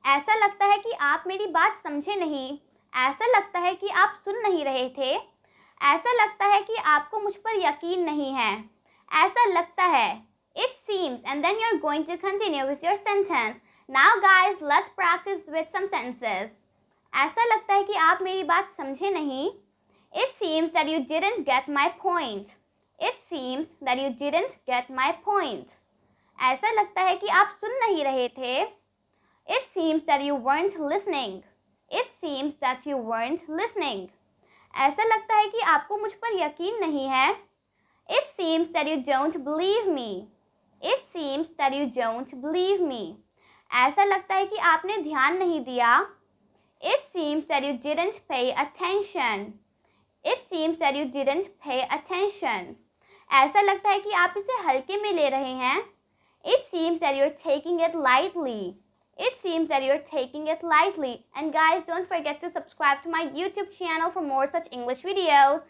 ऐसा लगता है कि आप मेरी बात समझे नहीं। ऐसा लगता है कि आप सुन नहीं रहे थे। ऐसा लगता है कि आपको मुझ पर यकीन नहीं है। ऐसा लगता है। It seems, and then you're going to continue with your sentence. Now guys, let's practice with some sentences. ऐसा लगता है कि आप मेरी बात समझे नहीं। It seems that you didn't get my point. It seems that you didn't get my point. ऐसा लगता है कि आप सुन नहीं रहे थे। It seems that you weren't listening. It seems that you weren't listening. ऐसा लगता है कि आपको मुझ पर यकीन नहीं है। It seems that you don't believe me. It seems that you don't believe me. ऐसा लगता है कि आपने ध्यान नहीं दिया। It seems that you didn't pay attention. It seems that you didn't pay attention. ऐसा लगता है कि आप इसे हल्के में ले रहे हैं। It seems that you're taking it lightly. It seems that you're taking it lightly. And guys, don't forget to subscribe to my YouTube channel for more such English videos.